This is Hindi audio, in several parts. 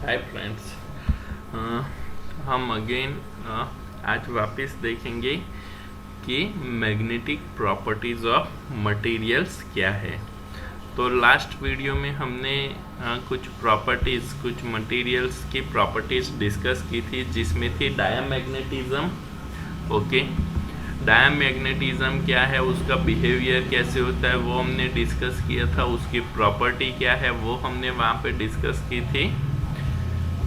हाय फ्रेंड्स, हम अगेन आज वापस देखेंगे कि मैग्नेटिक प्रॉपर्टीज ऑफ मटेरियल्स क्या है। तो लास्ट वीडियो में हमने कुछ प्रॉपर्टीज, कुछ मटेरियल्स की प्रॉपर्टीज डिस्कस की थी, जिसमें थी डायामैग्नेटिज्म। ओके, डायामैग्नेटिज्म क्या है, उसका बिहेवियर कैसे होता है वो हमने डिस्कस किया था, उसकी प्रॉपर्टी क्या है वो हमने वहाँ पे डिस्कस की थी।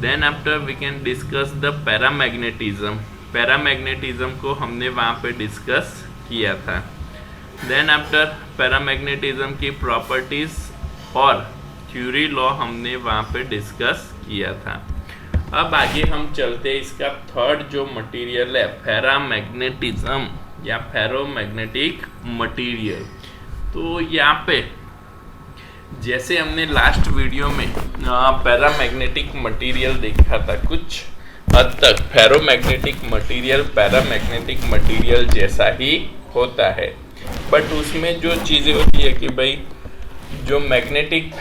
Then after we can discuss the paramagnetism. Paramagnetism को हमने वहाँ पे डिस्कस किया था। देन आफ्टर पैरामैग्नेटिज्म की प्रॉपर्टीज और थ्योरी लॉ हमने वहाँ पे डिस्कस किया था। अब आगे हम चलते हैं, इसका थर्ड जो मटेरियल है पैरामैग्नेटिज्म या फेरोमैग्नेटिक मटेरियल। तो यहाँ पे जैसे हमने लास्ट वीडियो में पैरामैग्नेटिक मटेरियल देखा था, कुछ हद तक फेरोमैग्नेटिक मटेरियल पैरामैग्नेटिक मटेरियल जैसा ही होता है, बट उसमें जो चीज़ें होती है कि भाई जो मैग्नेटिक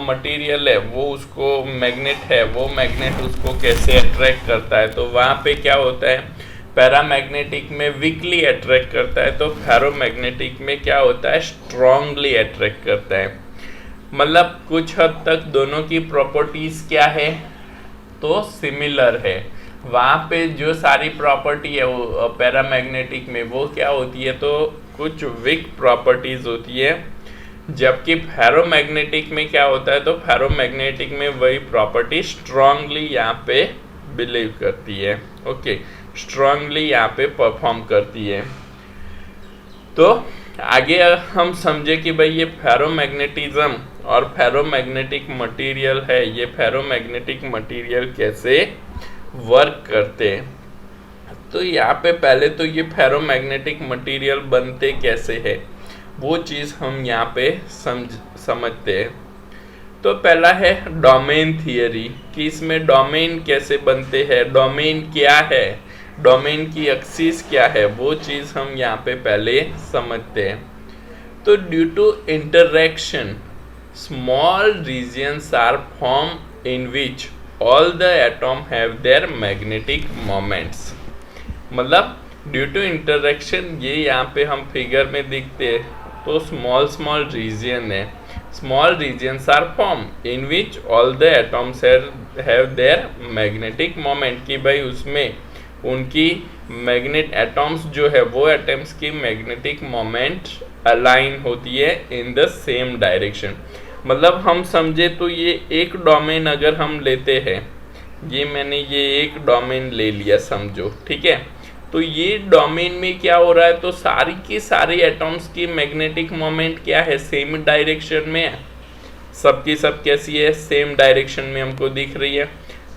मटेरियल है वो उसको मैग्नेट है, वो मैग्नेट उसको कैसे अट्रैक्ट करता है। तो वहाँ पे क्या होता है, पैरामैग्नेटिक में वीकली अट्रैक्ट करता है, तो फेरोमैग्नेटिक में क्या होता है, स्ट्रांगली अट्रैक्ट करता है। मतलब कुछ हद तक दोनों की प्रॉपर्टीज क्या है, तो सिमिलर है। वहाँ पे जो सारी प्रॉपर्टी है वो पैरामैग्नेटिक में वो क्या होती है, तो कुछ वीक प्रॉपर्टीज होती है, जबकि फेरोमैग्नेटिक में क्या होता है, तो फेरोमैग्नेटिक में वही प्रॉपर्टी स्ट्रांगली यहाँ पे बिलीव करती है। ओके, स्ट्रांगली यहाँ पे परफॉर्म करती है। तो आगे हम समझे कि भाई ये फेरोमैग्नेटिज्म और फेरोमैग्नेटिक मटेरियल है, ये फेरोमैग्नेटिक मटेरियल कैसे वर्क करते हैं। तो यहाँ पे पहले तो ये फेरोमैग्नेटिक मटेरियल बनते कैसे है वो चीज़ हम यहाँ पे समझते हैं। तो पहला है डोमेन थियरी, कि इसमें डोमेन कैसे बनते हैं, डोमेन क्या है, डोमेन की एक्सिस क्या है, वो चीज़ हम यहाँ पे पहले समझते हैं। तो due to interaction small regions are form in which all the atom have their magnetic moments. मतलब ड्यू टू इंटरैक्शन, ये यहाँ पे हम फिगर में देखते हैं, तो स्मॉल स्मॉल रीजन है, small regions are form in which all the atoms have their magnetic moment, कि भाई उसमें उनकी मैग्नेट एटॉम्स जो है वो एटम्स की मैग्नेटिक मोमेंट अलाइन होती है इन द सेम डायरेक्शन। मतलब हम समझे तो ये एक डोमेन अगर हम लेते हैं, ये मैंने ये एक डोमेन ले लिया समझो, ठीक है। तो ये डोमेन में क्या हो रहा है, तो सारी की सारी एटॉम्स की मैग्नेटिक मोमेंट क्या है, सेम डायरेक्शन में है, सबकी सब कैसी है, सेम डायरेक्शन में हमको दिख रही है।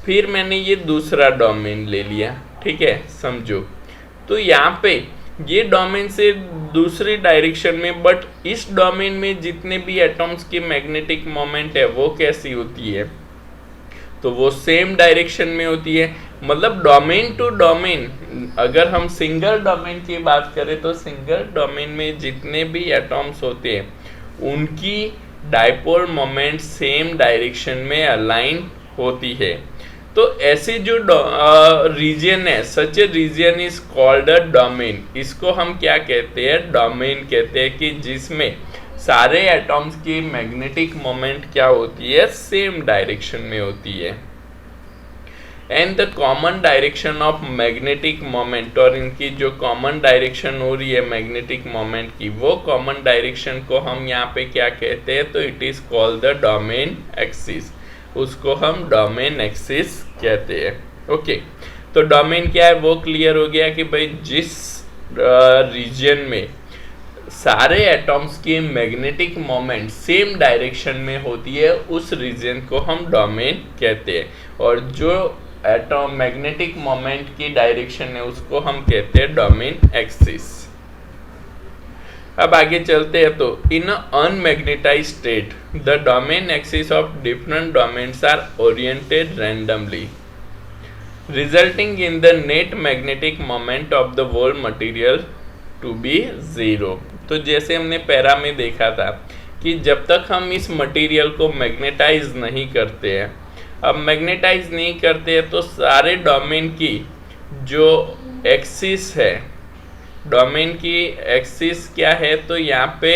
फिर मैंने ये दूसरा डोमेन ले लिया, ठीक है, समझो। तो यहाँ पे ये डोमेन से दूसरी डायरेक्शन में, बट इस डोमेन में जितने भी एटॉम्स की मैग्नेटिक मोमेंट है वो कैसी होती है, तो वो सेम डायरेक्शन में होती है। मतलब डोमेन टू डोमेन, अगर हम सिंगल डोमेन की बात करें तो सिंगल डोमेन में जितने भी एटॉम्स होते हैं उनकी डायपोल मोमेंट सेम डायरेक्शन में अलाइन होती है। तो ऐसे जो रीजन है, such a region is called a domain. इसको हम क्या कहते हैं, डोमेन कहते हैं, कि जिसमें सारे एटॉम्स की मैग्नेटिक मोमेंट क्या होती है, सेम डायरेक्शन में होती है। And the common direction of magnetic moment, और इनकी जो कॉमन डायरेक्शन हो रही है मैग्नेटिक मोमेंट की, वो कॉमन डायरेक्शन को हम यहाँ पे क्या कहते हैं, तो it is called the domain axis. उसको हम डोमेन एक्सिस कहते हैं। ओके, तो डोमेन क्या है वो क्लियर हो गया कि भाई जिस रीजन में सारे एटॉम्स की मैग्नेटिक मोमेंट सेम डायरेक्शन में होती है उस रीजन को हम डोमेन कहते हैं, और जो एटॉम मैग्नेटिक मोमेंट की डायरेक्शन है उसको हम कहते हैं डोमेन एक्सिस। अब आगे चलते हैं। तो in unmagnetized state the domain axis of different domains are oriented randomly resulting in the net magnetic moment of the whole material to be zero. तो जैसे हमने पैरा में देखा था कि जब तक हम इस मटेरियल को मैग्नेटाइज नहीं करते हैं, अब मैग्नेटाइज नहीं करते हैं तो सारे डोमेन की जो एक्सिस है, डोमेन की एक्सिस क्या है, तो यहाँ पे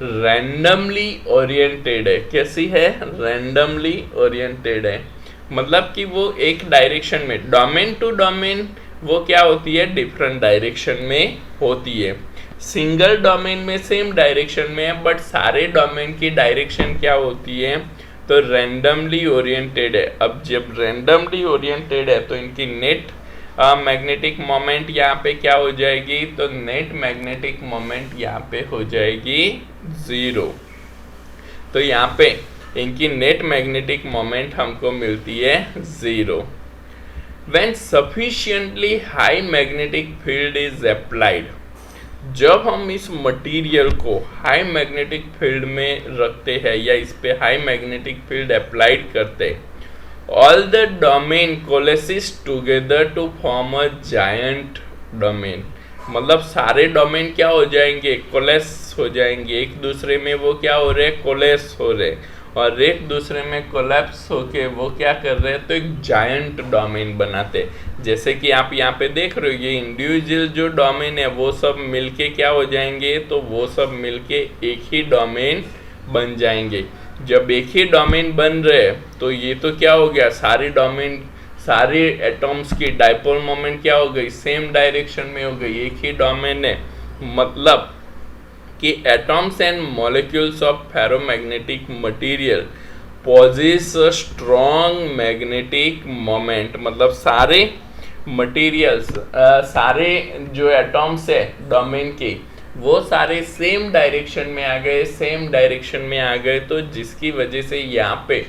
रैंडमली ओरिएंटेड है। कैसी है? रैंडमली ओरिएंटेड है, मतलब कि वो एक डायरेक्शन में, डोमेन टू डोमेन वो क्या होती है, डिफरेंट डायरेक्शन में होती है। सिंगल डोमेन में सेम डायरेक्शन में है, बट सारे डोमेन की डायरेक्शन क्या होती है, तो रैंडमली ओरिएंटेड है। अब जब रैंडमली ओरिएंटेड है तो इनकी नेट मैग्नेटिक मोमेंट यहाँ पे क्या हो जाएगी, तो नेट मैग्नेटिक मोमेंट यहाँ पे हो जाएगी 0। तो यहाँ पे इनकी नेट मैग्नेटिक मोमेंट हमको मिलती है 0। When sufficiently high magnetic field is applied, जब हम इस मटेरियल को हाई मैग्नेटिक फील्ड में रखते हैं या इस पे हाई मैग्नेटिक फील्ड अप्लाइड करते हैं, all the domain coalesce together to form a giant domain, मतलब सारे डोमेन क्या हो जाएंगे, कोलेस हो जाएंगे, एक दूसरे में वो क्या हो रहे हैं, कोलेस हो रहे, और एक दूसरे में कोलैप्स होके वो क्या कर रहे हैं, तो एक जायंट डोमेन बनाते। जैसे कि आप यहाँ पे देख रहे हो, ये इंडिविजुअल जो डोमेन है वो सब मिलके क्या हो जाएंगे, तो वो सब मिलके एक ही डोमेन बन जाएंगे। जब एक ही डोमेन बन रहे तो ये तो क्या हो गया, सारे डोमेन, सारे एटॉम्स की डाइपोल मोमेंट क्या हो गई, सेम डायरेक्शन में हो गई, एक ही डोमेन है। मतलब कि atoms and molecules of ferromagnetic material possess a strong magnetic moment, मतलब सारे मटेरियल्स, सारे जो एटॉम्स है डोमेन के, वो सारे सेम डायरेक्शन में आ गए, सेम डायरेक्शन में आ गए, तो जिसकी वजह से यहाँ पे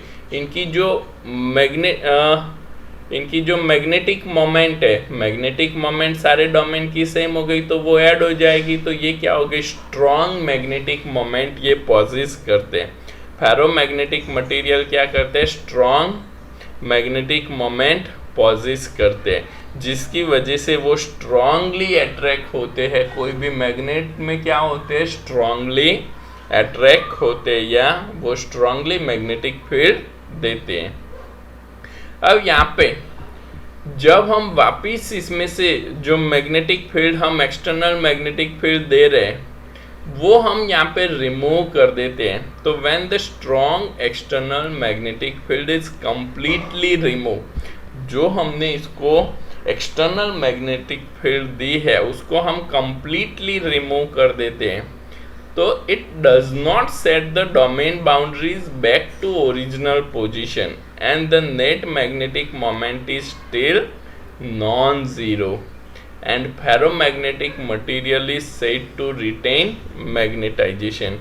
इनकी जो मैग्नेटिक मोमेंट है, मैग्नेटिक मोमेंट सारे डोमेन की सेम हो गई तो वो ऐड हो जाएगी, तो ये क्या हो गई, स्ट्रॉन्ग मैग्नेटिक मोमेंट ये पॉजेस करते हैं। फेरोमैग्नेटिक मटेरियल क्या करते हैं, स्ट्रॉन्ग मैग्नेटिक मोमेंट पॉजेस करते हैं, जिसकी वजह से वो स्ट्रांगली अट्रैक्ट होते हैं। कोई भी मैग्नेट में क्या होते हैं, स्ट्रांगली अट्रैक्ट होते हैं या वो स्ट्रांगली मैग्नेटिक फील्ड देते हैं। अब यहाँ पे जब हम वापिस इसमें से जो मैग्नेटिक फील्ड हम एक्सटर्नल मैग्नेटिक फील्ड दे रहे हैं वो हम यहाँ पे रिमूव कर देते हैं, तो when the strong external magnetic field is completely remove, जो हमने इसको एक्सटर्नल मैग्नेटिक फील्ड दी है उसको हम कंप्लीटली रिमूव कर देते हैं, तो it does not set the domain boundaries back to original position and the net magnetic moment is still non zero and ferromagnetic material is said to retain magnetization.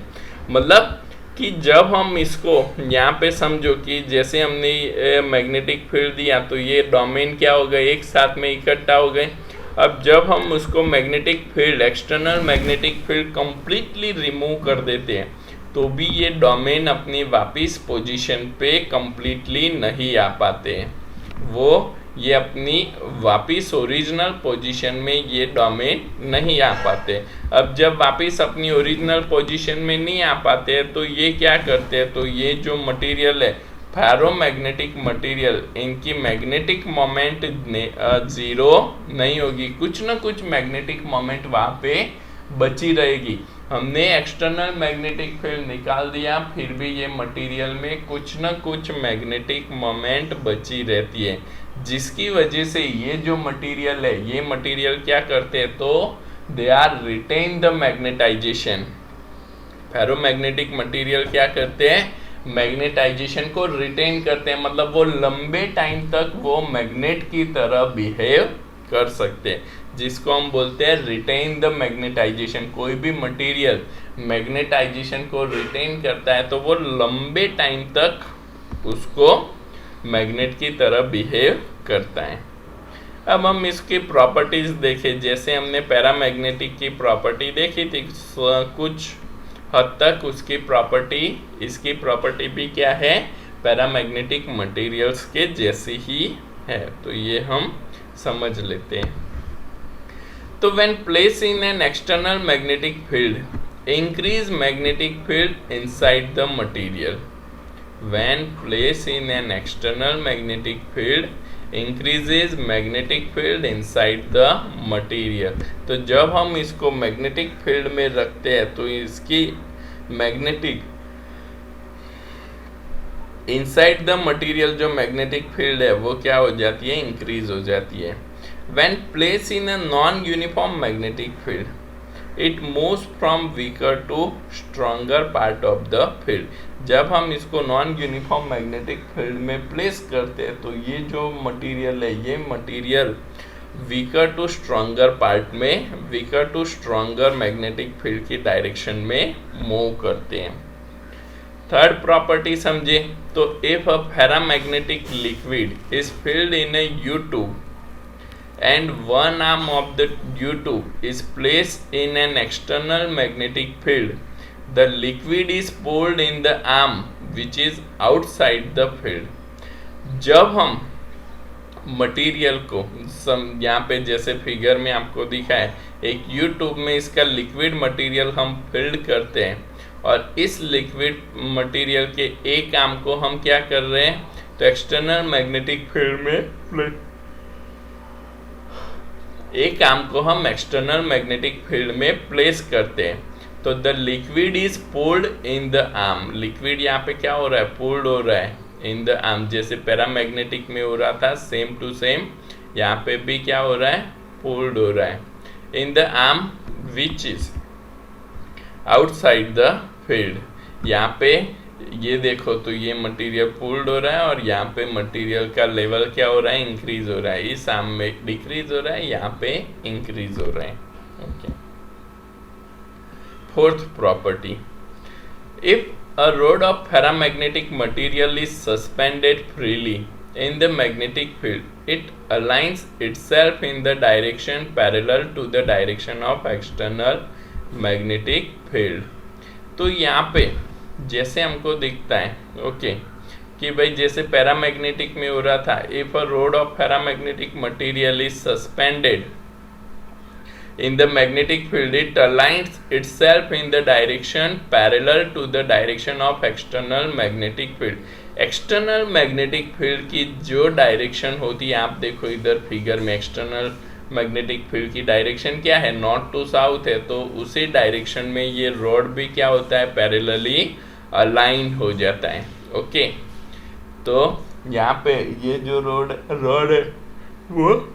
मतलब कि जब हम इसको यहाँ पे समझो कि जैसे हमने मैग्नेटिक फील्ड दिया तो ये डोमेन क्या हो गए, एक साथ में इकट्ठा हो गए। अब जब हम उसको magnetic field, external magnetic field completely remove कर देते हैं तो भी ये डोमेन अपनी वापिस पोजीशन पे कंप्लीटली नहीं आ पाते हैं, वो ये अपनी वापिस ओरिजिनल पोजीशन में ये डोमेन नहीं आ पाते। अब जब वापिस अपनी ओरिजिनल पोजीशन में नहीं आ पाते हैं तो ये क्या करते हैं, तो ये जो मटेरियल है फेरोमैग्नेटिक मटेरियल, इनकी मैग्नेटिक मोमेंट जीरो नहीं होगी, कुछ ना कुछ मैग्नेटिक मोमेंट वहाँ पे बची रहेगी। हमने एक्सटर्नल मैग्नेटिक फील्ड निकाल दिया फिर भी ये मटेरियल में कुछ ना कुछ मैग्नेटिक मोमेंट बची रहती है, जिसकी वजह से ये जो मटेरियल है ये मटेरियल क्या करते हैं, तो they are retain the magnetization. Ferromagnetic material क्या करते हैं, मैग्नेटाइजेशन को रिटेन करते हैं, मतलब वो लंबे टाइम तक वो मैग्नेट की तरह बिहेव कर सकते हैं, जिसको हम बोलते हैं रिटेन द मैग्नेटाइजेशन। कोई भी मटेरियल मैग्नेटाइजेशन को रिटेन करता है तो वो लंबे टाइम तक उसको मैग्नेट की तरह बिहेव करता है। अब हम इसकी प्रॉपर्टीज देखें, जैसे हमने पैरामैग्नेटिक की प्रॉपर्टी देखी थी कुछ हद तक, उसकी प्रॉपर्टी, इसकी प्रॉपर्टी भी क्या है, पैरामैग्नेटिक मटेरियल्स के जैसी ही है, तो ये हम समझ लेते हैं। तो when place in an external magnetic field increase magnetic field inside the material, when placed in an external magnetic field increases magnetic field inside the material। तो जब हम इसको मैग्नेटिक फील्ड में रखते हैं तो इसकी मैग्नेटिक इनसाइड द मटेरियल जो मैग्नेटिक फील्ड है वो क्या हो जाती है, इंक्रीज हो जाती है। When place in a non uniform magnetic field it moves from weaker to stronger part of the field. जब हम इसको नॉन यूनिफॉर्म मैग्नेटिक फील्ड में प्लेस करते हैं तो ये जो मटेरियल है ये material weaker to stronger part में, weaker to stronger magnetic field की डायरेक्शन में मूव करते हैं। थर्ड प्रॉपर्टी समझे तो if a paramagnetic liquid is filled in a U tube and one arm of the U tube is placed in an external magnetic field, the liquid is pulled in the arm which is outside the field। जब हम मटेरियल को यहाँ पे जैसे फिगर में आपको दिखा है, एक U ट्यूब में इसका लिक्विड मटेरियल हम फिल्ड करते हैं और इस लिक्विड मटेरियल के एक आर्म को हम क्या कर रहे हैं, तो एक्सटर्नल मैग्नेटिक फील्ड में एक आर्म को हम एक्सटर्नल मैग्नेटिक फील्ड में प्लेस करते हैं। तो the liquid is pulled in the arm, liquid यहाँ पे क्या हो रहा है, पुल्ड हो रहा है इन द आर्म। जैसे पैरामैग्नेटिक में हो रहा था सेम टू सेम यहाँ पे भी क्या हो रहा है, पुल्ड हो रहा है in the arm which is outside the field. यहाँ पे ये देखो तो ये मटेरियल पुल्ड हो रहा है और यहाँ पे मटेरियल का लेवल क्या हो रहा है, इंक्रीज हो रहा है। इस आर्म में डिक्रीज हो रहा है, यहाँ पे इंक्रीज हो रहा है। Okay. Fourth property, if a rod of paramagnetic material is suspended freely in the magnetic field, it aligns itself in the direction parallel to the direction of external magnetic field। तो यहाँ पे जैसे हमको दिखता है ओके कि भाई जैसे पैरामैग्नेटिक में हो रहा था, if a road of paramagnetic material is suspended in the magnetic field, it aligns itself in the direction parallel to the direction of external magnetic field। external magnetic field की जो डायरेक्शन होती है, आप देखो इधर फिगर में एक्सटर्नल मैग्नेटिक फील्ड की डायरेक्शन क्या है, नॉर्थ टू साउथ है। तो उसी डायरेक्शन में ये रॉड भी क्या होता है, पैरेलली अलाइन हो जाता है। ओके। तो यहाँ पे ये जो रॉड है वो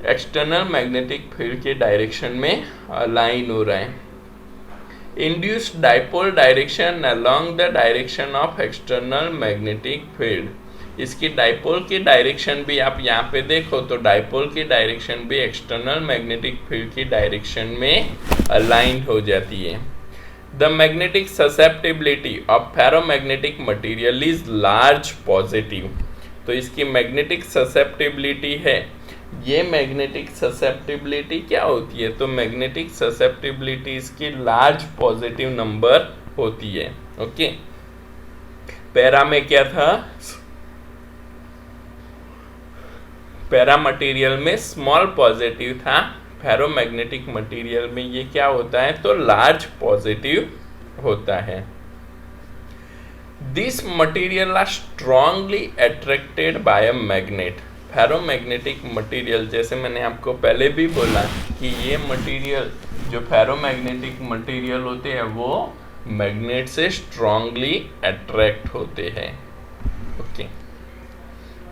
एक्सटर्नल मैग्नेटिक फील्ड के डायरेक्शन में अलाइन हो रहा है। Induced dipole direction along the direction of external magnetic field. इसकी डाइपोल की डायरेक्शन भी आप यहाँ पे देखो तो डाइपोल की डायरेक्शन भी एक्सटर्नल मैग्नेटिक फील्ड की डायरेक्शन में अलाइन हो जाती है। The magnetic susceptibility of ferromagnetic material is large positive. तो इसकी मैग्नेटिक ससेप्टिबिलिटी है, ये मैग्नेटिक ससेप्टिबिलिटी क्या होती है, तो मैग्नेटिक ससेप्टिबिलिटी इसकी लार्ज पॉजिटिव नंबर होती है। ओके। पैरा में क्या था, पैरा मटेरियल में स्मॉल पॉजिटिव था, फेरोमैग्नेटिक मटेरियल में ये क्या होता है, तो लार्ज पॉजिटिव होता है। This material are strongly attracted by a magnet. Ferromagnetic material, जैसे मैंने आपको पहले भी बोला कि ये मटेरियल जो फेरोमैग्नेटिक मटेरियल होते हैं वो मैग्नेट से स्ट्रांगली अट्रैक्ट होते हैं। ओके।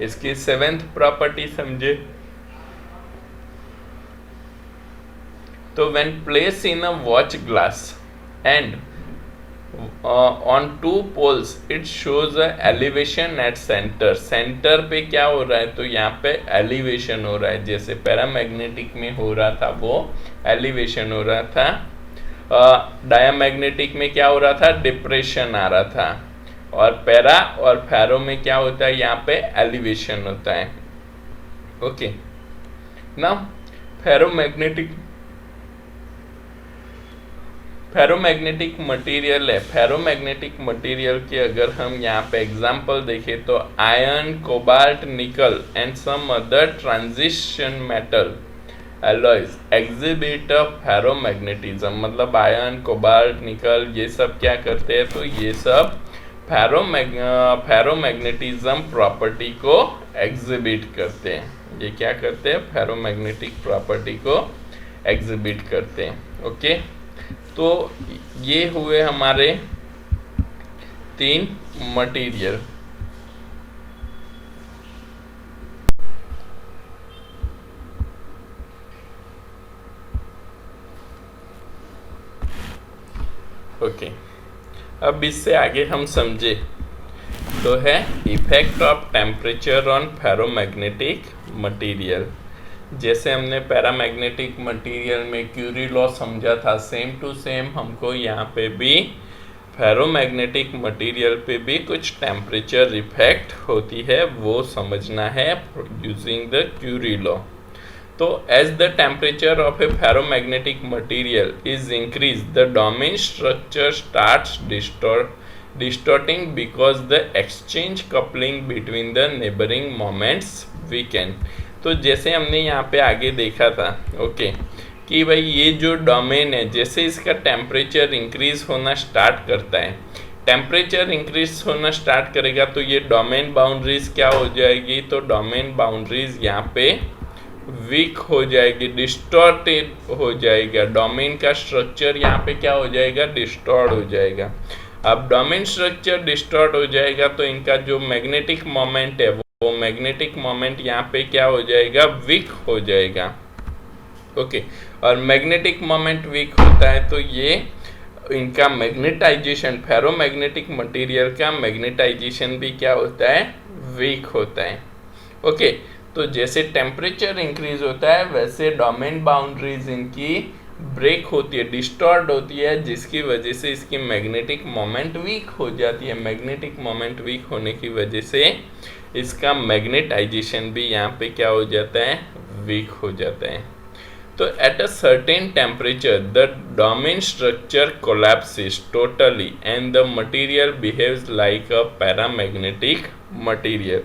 इसकी सेवेंथ प्रॉपर्टी समझे तो when place in a watch glass and on two poles it shows a elevation at center। Centre पे क्या हो रहा है, तो यहाँ पे एलिवेशन हो रहा है। जैसे पैरामैग्नेटिक में हो रहा था वो एलिवेशन हो रहा था, डायामैग्नेटिक में क्या हो रहा था, डिप्रेशन आ रहा था, और पैरा और फेरो में क्या होता है, यहाँ पे एलिवेशन होता है। ओके। ना फेरोमैग्नेटिक मटेरियल है, फेरोमैग्नेटिक मटेरियल के अगर हम यहाँ पे एग्जांपल देखें तो iron, cobalt, nickel and some other transition metal alloys exhibit of ferromagnetism. मतलब आयरन, कोबाल्ट, निकल ये सब क्या करते हैं, तो ये सब फेरोमैग्नेटिज्म प्रॉपर्टी को एग्जिबिट करते हैं। ये क्या करते हैं? फेरोमैग्नेटिक प्रॉपर्टी को एग्जिबिट करते हैं। ओके, तो ये हुए हमारे 3 मटेरियल। ओके, अब इससे आगे हम समझे तो है effect of temperature on ferromagnetic material. जैसे हमने पैरामैग्नेटिक मटेरियल में क्यूरी लॉ समझा था, सेम टू सेम हमको यहाँ पे भी फेरोमैग्नेटिक मटेरियल पे भी कुछ टेम्परेचर इफेक्ट होती है, वो समझना है यूजिंग द क्यूरी लॉ। तो as the temperature of a ferromagnetic material is increased, the domain structure starts distorting because the exchange coupling between the neighboring moments weaken। तो जैसे हमने यहाँ पे आगे देखा था ओके कि भाई ये जो डोमेन है, जैसे इसका टेम्परेचर इंक्रीज होना स्टार्ट करता है, टेम्परेचर इंक्रीज होना स्टार्ट करेगा तो ये डोमेन बाउंड्रीज क्या हो जाएगी? तो डोमेन बाउंड्रीज यहाँ पे वीक हो जाएगी, डिस्टॉर्टेड हो जाएगा। डोमेन का स्ट्रक्चर यहाँ पे क्या हो जाएगा? डिस्टॉर्ट हो जाएगा। अब डोमेन स्ट्रक्चर डिस्टॉर्ट हो जाएगा तो इनका जो मैग्नेटिक मोमेंट है वो मैग्नेटिक मोमेंट यहाँ पे क्या हो जाएगा? वीक हो जाएगा। ओके, और मैग्नेटिक मोमेंट वीक होता है तो ये इनका मैग्नेटाइजेशन, फेरोमैग्नेटिक मटेरियल का मैग्नेटाइजेशन भी क्या होता है? वीक होता है। ओके, तो जैसे टेम्परेचर इंक्रीज होता है वैसे डोमेन बाउंड्रीज इनकी ब्रेक होती है, डिस्टॉर्ट होती है, जिसकी वजह से इसकी मैग्नेटिक मोमेंट वीक हो जाती है। मैग्नेटिक मोमेंट वीक होने की वजह से इसका मैग्नेटाइजेशन भी यहाँ पे क्या हो जाता है? वीक हो जाता है। तो eight a certain temperature the domain structure collapses totally and the material behaves like a paramagnetic material.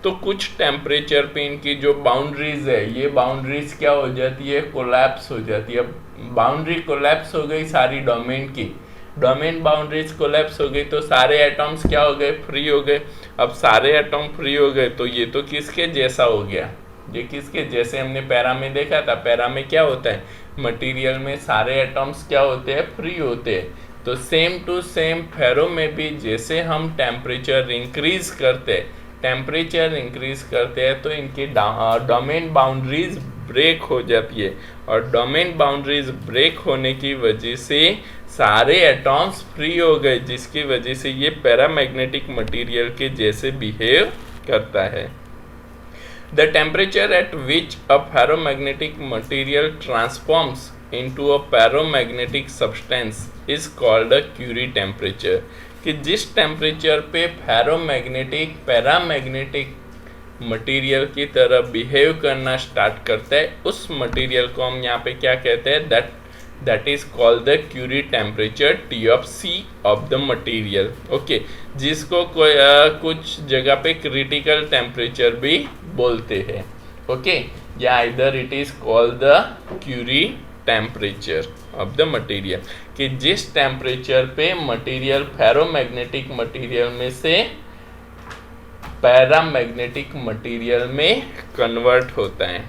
तो कुछ टेम्परेचर पे इनकी जो बाउंड्रीज है, ये बाउंड्रीज क्या हो जाती है? कोलैप्स हो जाती है। बाउंड्री कोलैप्स हो गई सारी डोमेन की, डोमेन बाउंड्रीज कोलैप्स हो गई तो सारे एटम्स क्या हो गए? फ्री हो गए। अब सारे एटम फ्री हो गए तो ये तो किसके जैसा हो गया? ये किसके जैसे हमने पैरा में देखा था। पैरा में क्या होता है? मटेरियल में सारे एटम्स क्या होते हैं? फ्री होते हैं। तो सेम टू सेम फेरो में भी जैसे हम टेम्परेचर इंक्रीज करते हैं तो इनकी डोमेन बाउंड्रीज ब्रेक हो जाती है, और डोमेन बाउंड्रीज ब्रेक होने की वजह से सारे एटॉम्स फ्री हो गए, जिसकी वजह से ये पैरामैग्नेटिक मटेरियल के जैसे बिहेव करता है। The temperature at which a ferromagnetic material transforms into a paramagnetic substance is called a Curie temperature. कि जिस टेम्परेचर पे पैरामैग्नेटिक मटेरियल की तरह बिहेव करना स्टार्ट करता है उस मटेरियल को हम यहाँ पे क्या कहते हैं? That is called the Curie temperature TC of the material. Okay, जिसको कुछ जगह पे क्रिटिकल टेम्परेचर भी बोलते हैं। ओके, या इधर it is called the Curie temperature of the material, कि जिस टेम्परेचर पे मटेरियल फेरोमैग्नेटिक मटेरियल में से पैरामैग्नेटिक मटेरियल में कन्वर्ट होता है।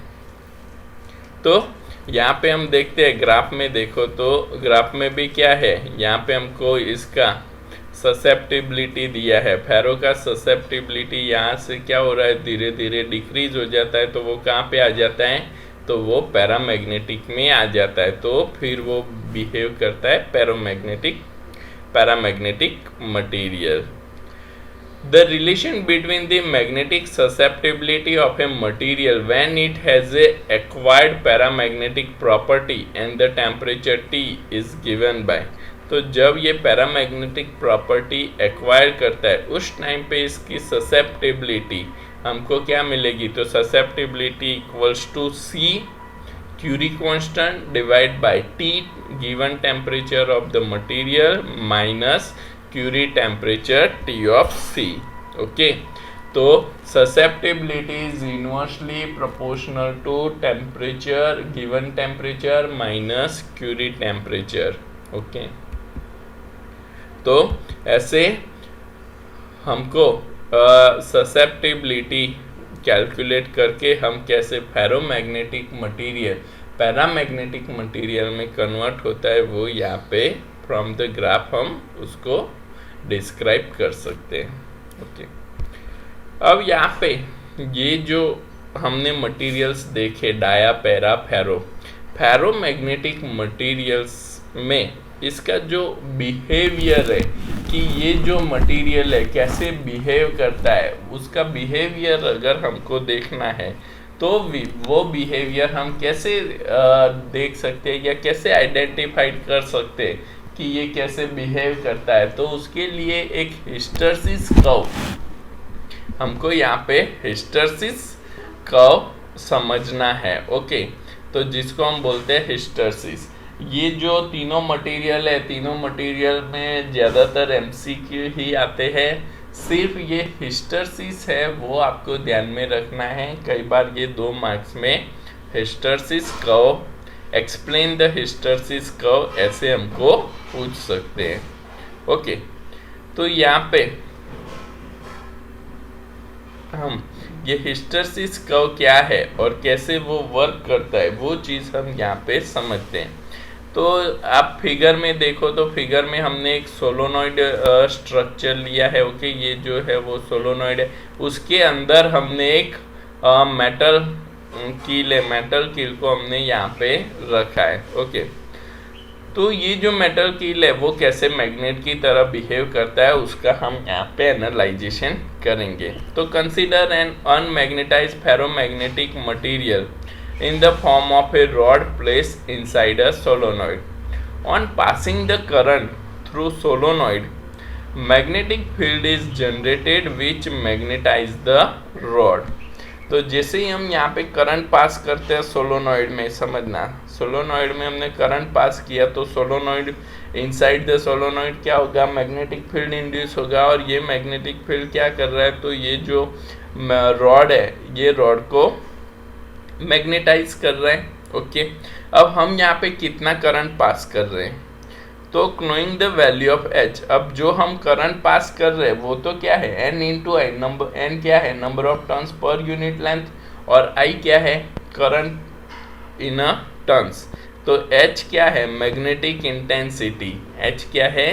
तो यहाँ पे हम देखते हैं ग्राफ में, देखो तो ग्राफ में भी क्या है? यहाँ पे हमको इसका ससेप्टिबिलिटी दिया है। फेरो का ससेप्टिबिलिटी यहाँ से क्या हो रहा है? धीरे धीरे डिक्रीज हो जाता है। तो वो कहाँ पे आ जाता है? तो वो पैरामैग्नेटिक में आ जाता है। तो फिर वो बिहेव करता है paramagnetic material. The relation between the magnetic susceptibility of a material when it has a acquired paramagnetic property and the temperature T is given by, तो जब ये पैरामैग्नेटिक प्रॉपर्टी एक्वायर करता है उस टाइम पे इसकी ससेप्टिबिलिटी हमको क्या मिलेगी? तो susceptibility equals to C Curie constant divide by T given temperature of the material minus Curie temperature T of C। Okay, तो susceptibility is inversely proportional to temperature, given temperature minus Curie temperature. Okay, तो ऐसे हमको ससेप्टिबिलिटी कैलकुलेट करके हम कैसे फेरोमैग्नेटिक मटेरियल पैरामैग्नेटिक मटेरियल में कन्वर्ट होता है वो यहाँ पे फ्रॉम द ग्राफ हम उसको डिस्क्राइब कर सकते हैं। ओके, अब यहाँ पे ये जो हमने मटेरियल्स देखे डाया पैरा फेरो, फेरोमैग्नेटिक मटेरियल्स में इसका जो बिहेवियर है कि ये जो मटेरियल है कैसे बिहेव करता है, उसका बिहेवियर अगर हमको देखना है तो वो बिहेवियर हम कैसे देख सकते हैं या कैसे आइडेंटिफाइड कर सकते हैं कि ये कैसे बिहेव करता है। तो उसके लिए एक हिस्टैरिसीस कर्व, हमको यहाँ पे हिस्टैरिसीस कर्व समझना है। ओके, तो जिसको हम बोलते हैं हिस्टैरिसीस। ये जो तीनों मटेरियल है, तीनों मटेरियल में ज़्यादातर एमसीक्यू ही आते हैं, सिर्फ ये हिस्टैरिसीस है वो आपको ध्यान में रखना है। कई बार ये 2 मार्क्स में hysteresis curve, explain the hysteresis curve ऐसे हमको पूछ सकते हैं। ओके, तो यहाँ पे हम ये हिस्टैरिसीस कर्व क्या है और कैसे वो वर्क करता है वो चीज़ हम यहाँ पे समझते हैं। तो आप फिगर में देखो तो फिगर में हमने एक सोलोनॉइड स्ट्रक्चर लिया है। ओके, ये जो है वो सोलोनॉइड है, उसके अंदर हमने एक मेटल कील है, मेटल कील को हमने यहाँ पे रखा है। ओके, तो ये जो मेटल कील है वो कैसे मैग्नेट की तरह बिहेव करता है उसका हम यहाँ पे एनालाइजेशन करेंगे। तो consider an unmagnetized ferromagnetic material in the form of a rod placed inside a solenoid. On passing the current through solenoid, magnetic field is generated which magnetize the rod. तो जैसे ही हम यहाँ पे करंट पास करते हैं सोलोनॉइड में, समझना सोलोनॉइड में हमने करंट पास किया तो सोलोनॉइड इनसाइड द सोलोनॉइड क्या होगा, मैग्नेटिक फील्ड इंड्यूस होगा। और ये मैग्नेटिक फील्ड क्या कर रहा है, तो ये जो रॉड है ये रॉड को मैग्नेटाइज कर रहे हैं। ओके, अब हम यहाँ पे कितना करंट पास कर रहे हैं, तो knowing the value of H, अब जो हम करंट पास कर रहे हैं वो तो क्या है एन इंटू आई, नंबर एन क्या है number of turns per unit length, और आई क्या है करंट इन अ टर्न्स। तो एच क्या है मैग्नेटिक इंटेंसिटी, एच क्या है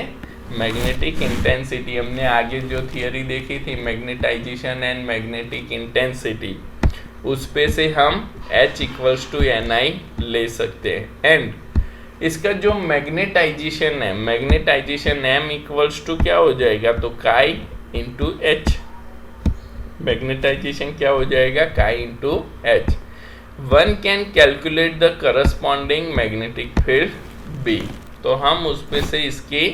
मैग्नेटिक इंटेंसिटी। हमने आगे जो थियरी देखी थी मैग्नेटाइजेशन एंड मैग्नेटिक इंटेंसिटी, उस पे से हम H इक्वल्स टू एन आई ले सकते हैं। एंड इसका जो मैग्नेटाइजेशन है, मैग्नेटाइजेशन M इक्वल्स टू क्या हो जाएगा, तो काई इंटू एच। मैग्नेटाइजेशन क्या हो जाएगा, काई into H. One can calculate the corresponding magnetic field B, तो हम उस पे से इसकी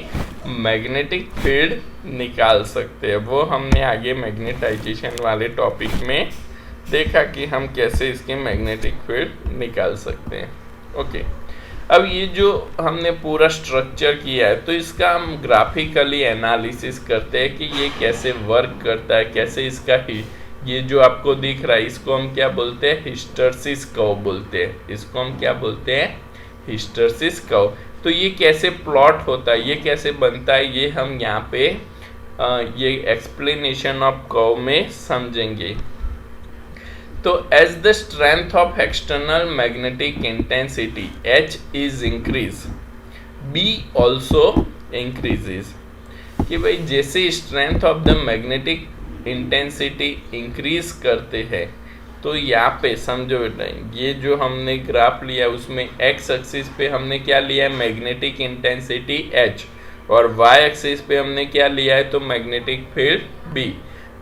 मैग्नेटिक फील्ड निकाल सकते हैं। वो हमने आगे मैग्नेटाइजेशन वाले टॉपिक में देखा कि हम कैसे इसके मैग्नेटिक फील्ड निकाल सकते हैं। ओके, अब ये जो हमने पूरा स्ट्रक्चर किया है तो इसका हम ग्राफिकली एनालिसिस करते हैं कि ये कैसे वर्क करता है, कैसे इसका ही ये जो आपको दिख रहा है इसको हम क्या बोलते हैं, हिस्टैरिसीस कर्व बोलते हैं। इसको हम क्या बोलते हैं, हिस्टैरिसीस कर्व। तो ये कैसे प्लॉट होता है, ये कैसे बनता है, ये हम यहाँ पे ये एक्सप्लेनेशन ऑफ कर्व में समझेंगे। तो as the strength of external magnetic intensity H is increase, B also increases, कि भाई जैसे strength of the magnetic intensity increase करते हैं तो यहाँ पे समझो बेटा ये जो हमने ग्राफ लिया उसमें एक्स एक्सिस पे हमने क्या लिया है मैग्नेटिक इंटेंसिटी H, और वाई एक्सिस पे हमने क्या लिया है तो मैग्नेटिक फील्ड B।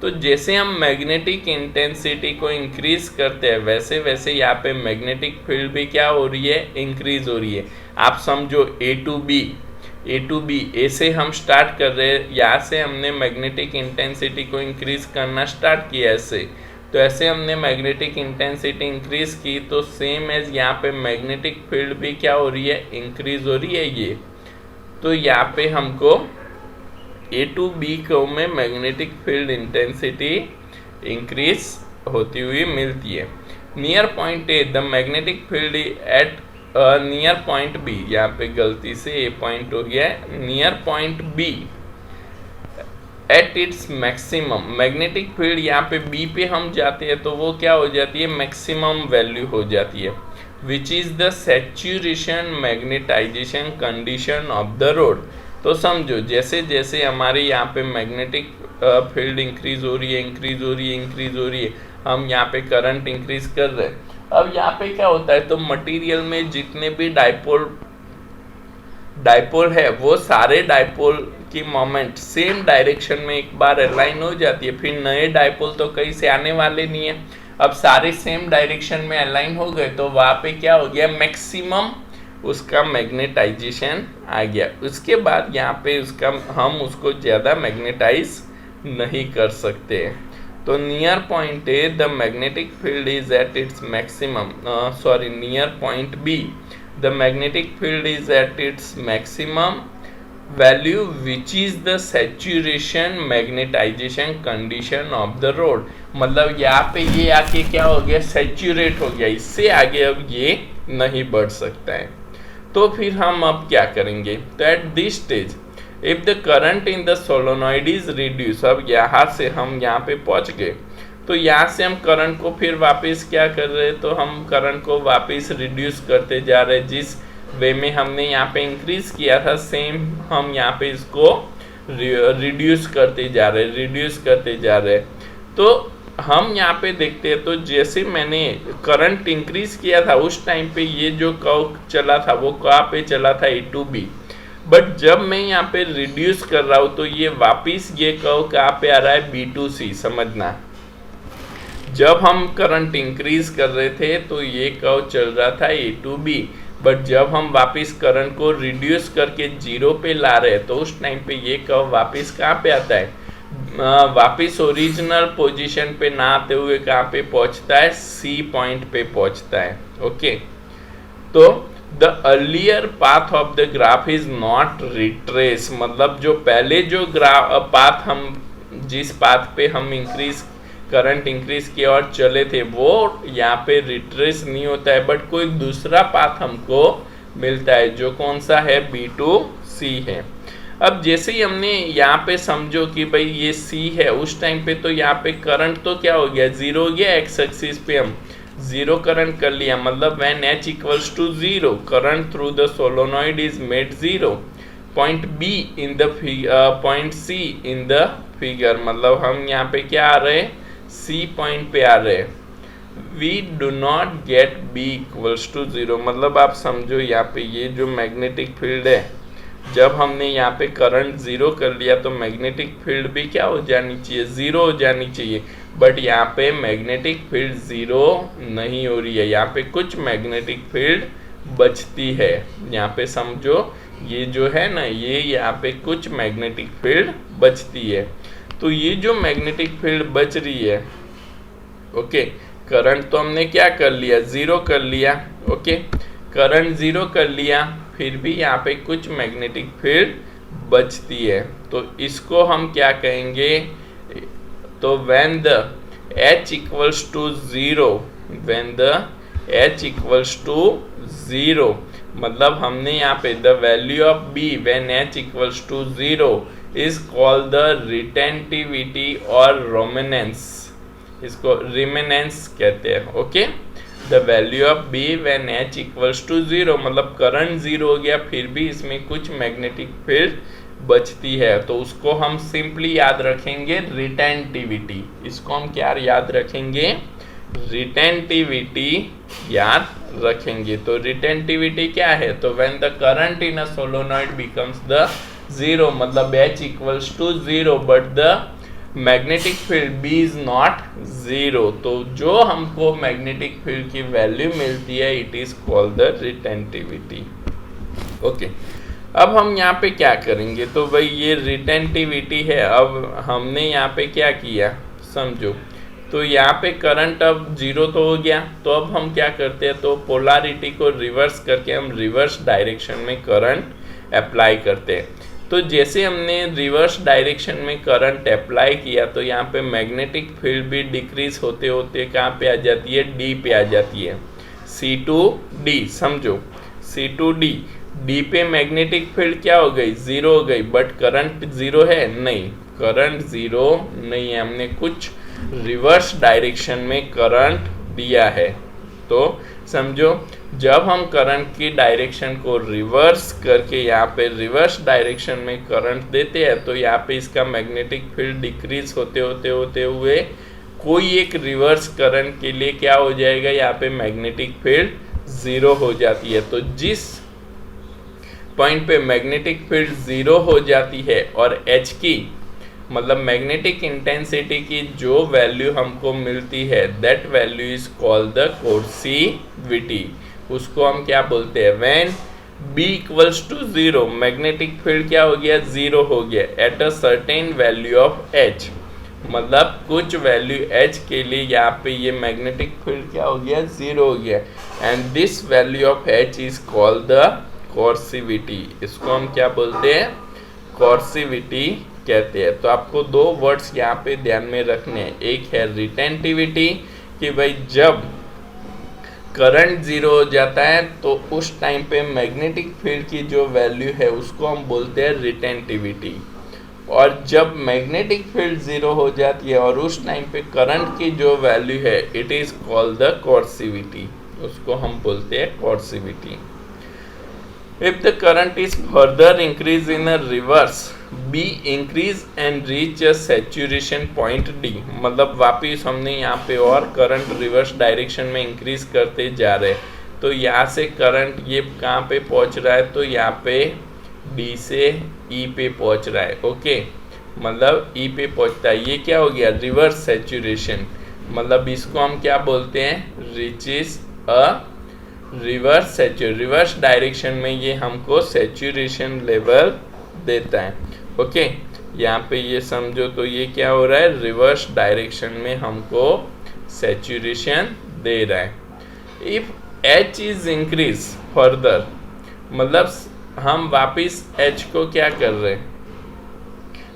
तो जैसे हम मैग्नेटिक इंटेंसिटी को इंक्रीज करते हैं वैसे वैसे यहाँ पे मैग्नेटिक फील्ड भी क्या हो रही है, इंक्रीज हो रही है। आप समझो ए टू बी ए से हम स्टार्ट कर रहे हैं, यहाँ से हमने मैग्नेटिक इंटेंसिटी को इंक्रीज करना स्टार्ट किया ऐसे, तो ऐसे हमने मैग्नेटिक इंटेंसिटी इंक्रीज की तो सेम एज यहाँ पे मैग्नेटिक फील्ड भी क्या हो रही है, इंक्रीज हो रही है ये। तो यहाँ पे हमको ए टू बी कर्व में मैग्नेटिक फील्ड इंटेंसिटी इंक्रीज होती हुई मिलती है। Near point A the magnetic field at near point B, यहाँ पे गलती से ए पॉइंट हो गया है, near point B at its maximum, magnetic field यहाँ पे बी पे हम जाते हैं तो वो क्या हो जाती है, मैक्सिमम वैल्यू हो जाती है, which is the saturation magnetization condition of the rod. तो समझो जैसे जैसे हमारे यहाँ पे मैग्नेटिक फील्ड इंक्रीज हो रही है, इंक्रीज हो रही है, इंक्रीज हो रही है, हम यहाँ पे करंट इंक्रीज कर रहे हैं। अब यहाँ पे क्या होता है, तो मटेरियल में जितने भी डाइपोल है वो सारे डाइपोल की मोमेंट सेम डायरेक्शन में एक बार अलाइन हो जाती है, फिर नए डाइपोल तो कहीं से आने वाले नहीं है। अब सारे सेम डायरेक्शन में अलाइन हो गए तो वहाँ पे क्या हो गया, मैक्सिमम उसका मैग्नेटाइजेशन आ गया। उसके बाद यहाँ पे हम उसको ज़्यादा मैग्नेटाइज नहीं कर सकते। तो near point A the magnetic field is at its maximum, near point B the magnetic field is at its maximum value which is the saturation magnetization condition of the road। मतलब यहाँ पे ये आके क्या हो गया, सैचुरेट हो गया, इससे आगे अब ये नहीं बढ़ सकता है। तो फिर हम अब क्या करेंगे, तो at this stage if the current in the solenoid is reduce, अब यहाँ से हम यहाँ पे पहुँच गए, तो यहाँ से हम करंट को फिर वापस क्या कर रहे हैं, तो हम करंट को वापस रिड्यूस करते जा रहे हैं। जिस वे में हमने यहाँ पे इंक्रीज किया था सेम हम यहाँ पे इसको रिड्यूस करते जा रहे हैं। तो हम यहाँ पे देखते हैं, तो जैसे मैंने करंट इंक्रीज किया था उस टाइम पे ये जो कर्व चला था वो कहाँ पे चला था, A to B। बट जब मैं यहाँ पे रिड्यूस कर रहा हूँ तो ये वापिस ये कर्व कहाँ पे आ रहा है, B to C। समझना, जब हम करंट इंक्रीज कर रहे थे तो ये कर्व चल रहा था A to B, बट जब हम वापस करंट को रिड्यूस करके 0 पे ला रहे हैं तो उस टाइम पे ये कर्व वापस कहाँ पे आता है, वापस ओरिजिनल पोजीशन पे ना आते हुए कहाँ पे पहुँचता है, C पॉइंट पे पहुँचता है। ओके, तो the earlier path of the graph is not retrace, मतलब जो पहले जो पाथ हम जिस पाथ पे हम करंट इंक्रीज किया और चले थे वो यहाँ पे रिट्रेस नहीं होता है, बट कोई दूसरा पाथ हमको मिलता है जो कौन सा है, B to C है। अब जैसे ही हमने यहाँ पे समझो कि भाई ये C है, उस टाइम पे तो यहाँ पे करंट तो क्या हो गया, 0 हो गया, एक्स एक्सिस पे हम 0 करंट कर लिया, मतलब when H equals to 0 current through the solenoid is made 0, point B in the point C in the figure, मतलब हम यहाँ पे क्या आ रहे हैं, C पॉइंट पे आ रहे हैं। We do not get B equals to 0, मतलब आप समझो यहाँ पे ये जो मैग्नेटिक फील्ड है, जब हमने यहाँ पे करंट 0 कर लिया तो मैग्नेटिक फील्ड भी क्या हो जानी चाहिए, 0 हो जानी चाहिए, बट यहाँ पे मैग्नेटिक फील्ड 0 नहीं हो रही है, यहाँ पे कुछ मैग्नेटिक फील्ड बचती है। यहाँ पे समझो ये जो है ना, ये यहाँ पे कुछ मैग्नेटिक फील्ड बचती है। तो ये जो मैग्नेटिक फील्ड बच रही है, ओके, करंट तो हमने क्या कर लिया, 0 कर लिया, ओके, करंट 0 कर लिया, फिर भी यहाँ पे कुछ मैग्नेटिक फील्ड बचती है, तो इसको हम क्या कहेंगे, तो when the H equals to 0, when the H equals to 0, मतलब हमने यहाँ पे the value of B when H equals to 0 is called the retentivity और रोमेनेंस, इसको रिमेनेंस कहते हैं। Okay, the value of B when H equals to 0, मतलब करंट 0 हो गया फिर भी इसमें कुछ मैग्नेटिक फील्ड बचती है, तो उसको हम सिंपली याद रखेंगे रिटेंटिविटी। इसको हम क्या याद रखेंगे, रिटेंटिविटी याद रखेंगे। तो रिटेंटिविटी क्या है, तो when the current in a solenoid becomes the 0, मतलब H equals to 0 but the magnetic field B is not 0, तो जो हमको मैग्नेटिक फील्ड की वैल्यू मिलती है it is called the retentivity. Okay, अब हम यहाँ पे क्या करेंगे, तो भाई ये रिटेंटिविटी है। अब हमने यहाँ पे क्या किया समझो, तो यहाँ पे करंट अब 0 तो हो गया, तो अब हम क्या करते हैं, तो पोलैरिटी को रिवर्स करके हम रिवर्स डायरेक्शन में करंट अप्लाई करते हैं। तो जैसे हमने रिवर्स डायरेक्शन में करंट अप्लाई किया तो यहाँ पे मैग्नेटिक फील्ड भी डिक्रीज होते होते कहाँ पे आ जाती है, D पे आ जाती है, C to D। समझो C to D, D पे मैग्नेटिक फील्ड क्या हो गई, 0 हो गई, बट करंट 0 है नहीं, करंट जीरो नहीं है, हमने कुछ रिवर्स डायरेक्शन में करंट दिया है। तो समझो, जब हम करंट की डायरेक्शन को रिवर्स करके यहाँ पे रिवर्स डायरेक्शन में करंट देते हैं तो यहाँ पे इसका मैग्नेटिक फील्ड डिक्रीज होते हुए कोई एक रिवर्स करंट के लिए क्या हो जाएगा, यहाँ पे मैग्नेटिक फील्ड जीरो हो जाती है। तो जिस पॉइंट पे मैग्नेटिक फील्ड जीरो हो जाती है और एच की मतलब मैग्नेटिक इंटेंसिटी की जो वैल्यू हमको मिलती है, that value is called the coercivity. उसको हम क्या बोलते हैं, when B equals to zero, magnetic field क्या हो गया, जीरो हो गया at a certain value of H, मतलब कुछ वैल्यू H के लिए यहाँ पे ये मैग्नेटिक फील्ड क्या हो गया, जीरो हो गया, and this value of H is called the coercivity. इसको हम क्या बोलते हैं, कोर्सीविटी कहते हैं। तो आपको दो वर्ड्स यहाँ पे ध्यान में रखने हैं, एक है रिटेंटिविटी कि भाई जब करंट जीरो हो जाता है तो उस टाइम पे मैग्नेटिक फील्ड की जो वैल्यू है उसको हम बोलते हैं रिटेंटिविटी, और जब मैग्नेटिक फील्ड जीरो हो जाती है और उस टाइम पे करंट की जो वैल्यू है it is called the coercivity, उसको हम बोलते हैं कोर्सीविटी। If the current is further increased in a reverse, B increase and reach a saturation point D, मतलब वापिस हमने यहाँ पे और करंट रिवर्स डायरेक्शन में इंक्रीज करते जा रहे हैं, तो यहाँ से करंट ये कहाँ पे पहुँच रहा है, तो यहाँ पे D से E पे पहुँच रहा है। ओके, मतलब E पे पहुँचता है, ये क्या हो गया, रिवर्स सैचुरेशन, मतलब इसको हम क्या बोलते हैं, रिचेस अ रिवर्स डायरेक्शन में ये हमको सैचुरेशन लेवल देता है। ओके, यहाँ पे ये समझो, तो ये क्या हो रहा है, रिवर्स डायरेक्शन में हमको सैचुरेशन दे रहा है। If H is increase further, मतलब हम वापिस H को क्या कर रहे हैं,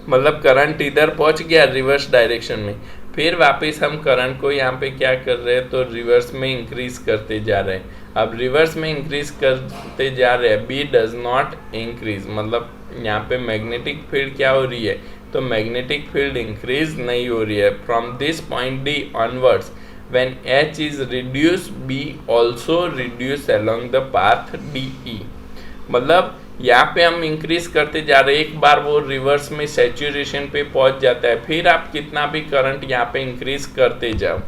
मतलब करंट इधर पहुंच गया रिवर्स डायरेक्शन में, फिर वापस हम करंट को यहाँ पे क्या कर रहे हैं, तो रिवर्स में इंक्रीज करते जा रहे हैं। अब रिवर्स में इंक्रीज करते जा रहे हैं, B डज नॉट इंक्रीज, मतलब यहाँ पे मैग्नेटिक फील्ड क्या हो रही है, तो मैग्नेटिक फील्ड इंक्रीज नहीं हो रही है। From this point D onwards when H is reduce, B also reduce along the path DE, मतलब यहाँ पे हम इंक्रीज करते जा रहे हैं, एक बार वो रिवर्स में सैचुरेशन पे पहुंच जाता है, फिर आप कितना भी करंट यहाँ पे इंक्रीज करते जाओ,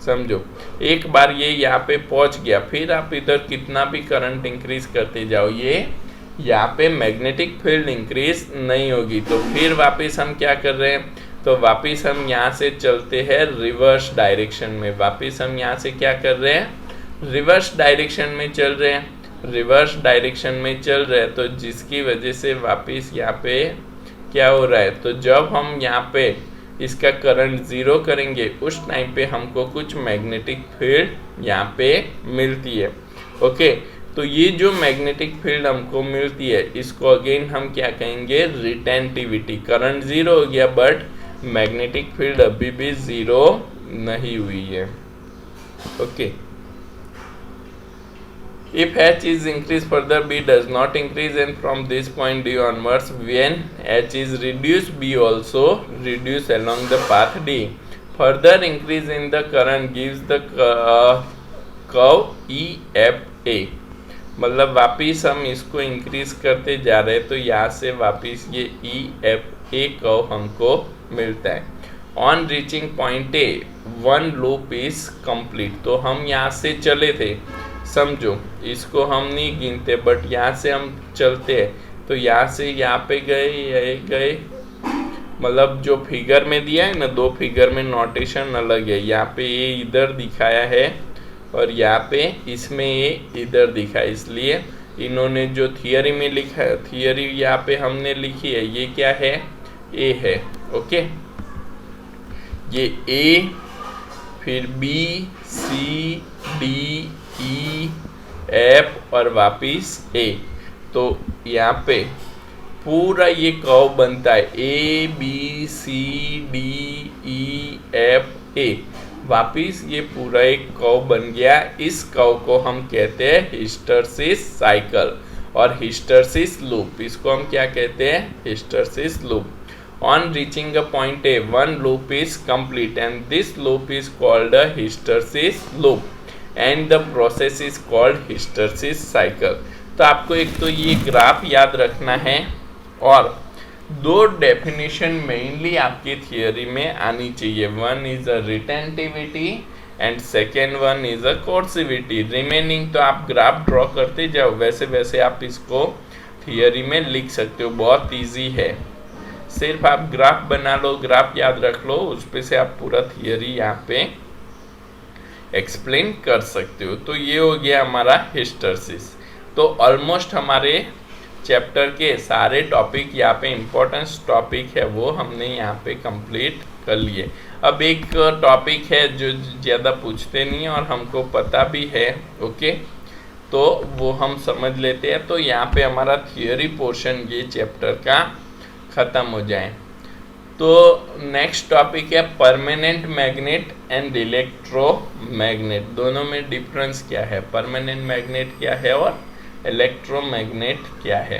समझो एक बार ये यहाँ पे पहुंच गया, फिर आप इधर कितना भी करंट इंक्रीज करते जाओ, ये यहाँ पे मैग्नेटिक फील्ड इंक्रीज नहीं होगी। तो फिर वापस हम क्या कर रहे हैं, तो वापस हम यहाँ से चलते हैं रिवर्स डायरेक्शन में, वापस हम यहाँ से क्या कर रहे हैं, रिवर्स डायरेक्शन में चल रहे हैं, रिवर्स डायरेक्शन में चल रहे हैं, तो जिसकी वजह से वापस यहाँ पे क्या हो रहा है, तो जब हम यहाँ पे इसका करंट जीरो करेंगे उस टाइम पे हमको कुछ मैग्नेटिक फील्ड यहाँ पे मिलती है। ओके, तो ये जो मैग्नेटिक फील्ड हमको मिलती है इसको अगेन हम क्या कहेंगे, रिटेंटिविटी। करंट जीरो हो गया बट मैग्नेटिक फील्ड अभी भी जीरो नहीं हुई है। Okay, if H is increased further, B does not increase, and from this point D onwards, when H is reduced, B also reduce along the path D. Further increase in the current gives the curve EFA, मतलब वापिस हम इसको इंक्रीज करते जा रहे हैं, तो यहाँ से वापिस ये EFA कर्व हमको मिलता है। On reaching point A, one loop is complete, तो हम यहाँ से चले थे, समझो इसको हम नहीं गिनते बट यहाँ से हम चलते हैं, तो यहाँ से यहाँ पे गए, मतलब जो फिगर में दिया है ना, दो फिगर में नोटेशन अलग है, यहाँ पे ये इधर दिखाया है और यहाँ पे इसमें ये इधर दिखा है, इसलिए इन्होंने जो थियरी में लिखा है, थियरी यहाँ पे हमने लिखी है, ये क्या है, ए है। ओके, ये ए, फिर B C D E F और वापिस A, तो यहाँ पे पूरा ये कर्व बनता है A B C D E F A, वापिस ये पूरा एक कर्व बन गया। इस कर्व को हम कहते हैं हिस्टैरिसीस साइकिल और हिस्टैरिसीस लूप, इसको हम क्या कहते हैं, hysteresis loop. On reaching a point A, one loop is complete and this loop is called a hysteresis loop and the process is called hysteresis cycle. तो आपको एक तो ये ग्राफ याद रखना है और दो डेफिनेशन मेनली आपकी थियोरी में आनी चाहिए. One is a retentivity and second one is a कोर्सिविटी. Remaining तो आप ग्राफ ड्रॉ करते जाओ, वैसे वैसे आप इसको थियोरी में लिख सकते हो. बहुत इजी है, सिर्फ आप ग्राफ बना लो, ग्राफ याद रख लो, उस पे से आप पूरा थियोरी यहाँ पे एक्सप्लेन कर सकते हो. तो ये हो गया हमारा हिस्टेरेसिस. तो ऑलमोस्ट हमारे चैप्टर के सारे टॉपिक यहाँ पे इम्पोर्टेंस टॉपिक है वो हमने यहाँ पे कंप्लीट कर लिए. अब एक टॉपिक है जो ज़्यादा पूछते नहीं है और हमको पता भी है, ओके, तो वो हम समझ लेते हैं. तो यहाँ पे हमारा थियोरी पोर्शन ये चैप्टर का ख़त्म हो जाए. तो नेक्स्ट टॉपिक है परमानेंट मैग्नेट एंड इलेक्ट्रोमैग्नेट. दोनों में डिफरेंस क्या है, परमानेंट मैग्नेट क्या है और इलेक्ट्रोमैग्नेट क्या है.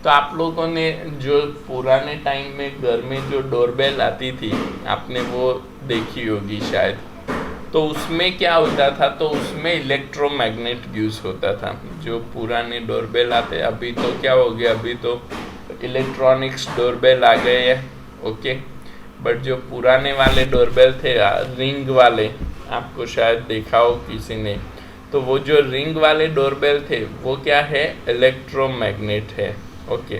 तो आप लोगों ने जो पुराने टाइम में घर में जो डोरबेल आती थी आपने वो देखी होगी शायद. तो उसमें क्या होता था, तो उसमें इलेक्ट्रोमैग्नेट यूज़ होता था. जो पुराने डोरबेल आते, अभी तो क्या हो गया, अभी तो इलेक्ट्रॉनिक्स डोरबेल आ गए हैं, ओके. बट जो पुराने वाले डोरबेल थे रिंग वाले, आपको शायद देखा हो किसी ने, तो वो जो रिंग वाले डोरबेल थे वो क्या है, इलेक्ट्रोमैग्नेट है, ओके.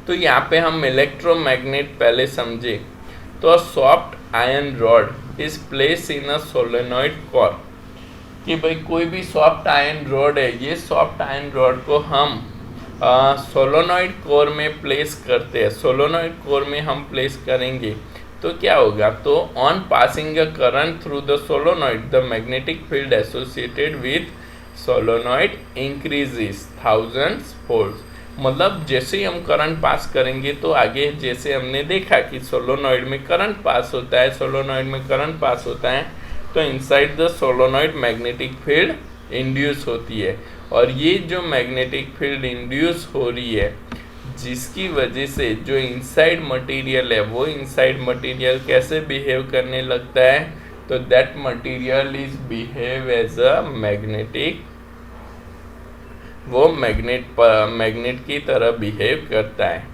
तो यहाँ पे हम इलेक्ट्रोमैग्नेट पहले समझे. तो soft iron rod is place in a solenoid core. कि भाई कोई भी सॉफ्ट आयरन रॉड है, ये सॉफ्ट आयरन रॉड को हम सोलोनॉइड कोर में प्लेस करते हैं. सोलोनॉइड कोर में हम प्लेस करेंगे तो क्या होगा, तो on passing a current through the solenoid the magnetic field associated with solenoid increases thousands fold. मतलब जैसे ही हम करंट पास करेंगे तो आगे जैसे हमने देखा कि सोलोनॉइड में करंट पास होता है, सोलोनॉइड में करंट पास होता है, तो inside the solenoid magnetic field induce होती है. और ये जो मैग्नेटिक फील्ड इंड्यूस हो रही है, जिसकी वजह से जो इनसाइड मटेरियल है वो इनसाइड मटेरियल कैसे बिहेव करने लगता है, तो that material is behave as a magnetic. वो मैग्नेट की तरह बिहेव करता है.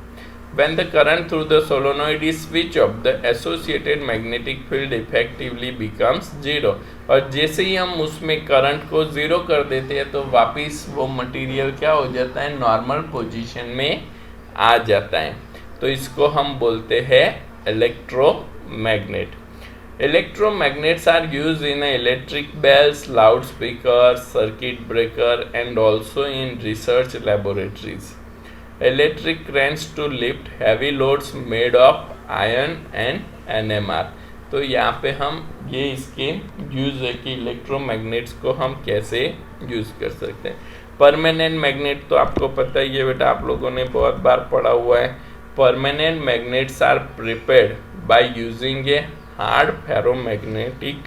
When the current through the solenoid is switched off, the associated magnetic field effectively becomes zero. और जैसे ही हम उसमें करंट को ज़ीरो कर देते हैं तो वापस वो मटेरियल क्या हो जाता है, नॉर्मल पोजीशन में आ जाता है. तो इसको हम बोलते हैं electromagnet. Electromagnets are used in electric bells, loudspeakers, circuit breaker and also in research laboratories. Electric cranes to lift heavy loads made of iron and NMR. तो यहाँ पे हम ये इसके यूज़ है कि इलेक्ट्रोमैग्नेट्स को हम कैसे यूज़ कर सकते हैं. परमानेंट मैग्नेट तो आपको पता ही है बेटा, आप लोगों ने बहुत बार पढ़ा हुआ है. Permanent magnets are prepared by using a hard ferromagnetic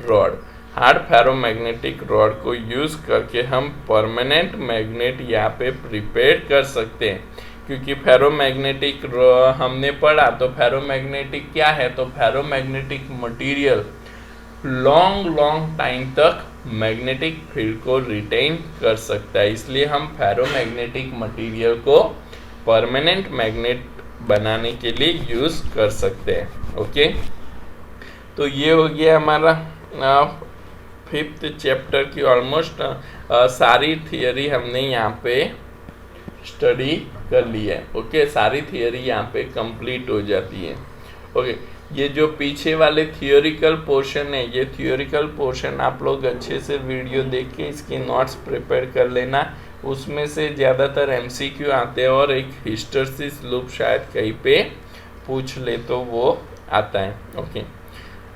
rod. Hard ferromagnetic rod को यूज़ करके हम परमानेंट मैग्नेट यहाँ पे प्रिपेयर कर सकते हैं. क्योंकि फेरोमैग्नेटिक हमने पढ़ा, तो फेरोमैग्नेटिक क्या है, तो फेरोमैग्नेटिक मटेरियल लॉन्ग टाइम तक मैग्नेटिक फील्ड को रिटेन कर सकता है. इसलिए हम फेरोमैग्नेटिक मटेरियल को परमानेंट मैग्नेट बनाने के लिए यूज़ कर सकते हैं, ओके. तो ये हो गया हमारा 5th चैप्टर की ऑलमोस्ट सारी थियरी हमने यहाँ पे स्टडी कर ली है, ओके. सारी थियरी यहाँ पे कंप्लीट हो जाती है, ओके. ये जो पीछे वाले थियोरिकल पोर्शन है, ये थियोरिकल पोर्शन आप लोग अच्छे से वीडियो देख के इसकी नोट्स प्रिपेयर कर लेना. उसमें से ज़्यादातर MCQ आते हैं और एक हिस्टेरेसिस लूप शायद कहीं पे पूछ ले तो वो आता है, ओके.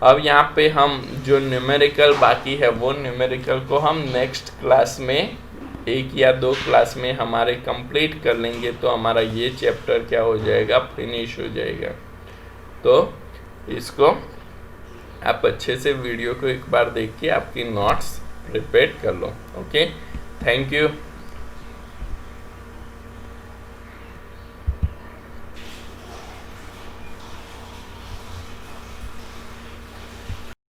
अब यहाँ पे हम जो न्यूमेरिकल बाकी है वो न्यूमेरिकल को हम नेक्स्ट क्लास में 1 या 2 क्लास में हमारे कंप्लीट कर लेंगे. तो हमारा ये चैप्टर क्या हो जाएगा, फिनिश हो जाएगा. तो इसको आप अच्छे से वीडियो को एक बार देख के आपकी नोट्स प्रिपेयर कर लो, ओके. Thank you.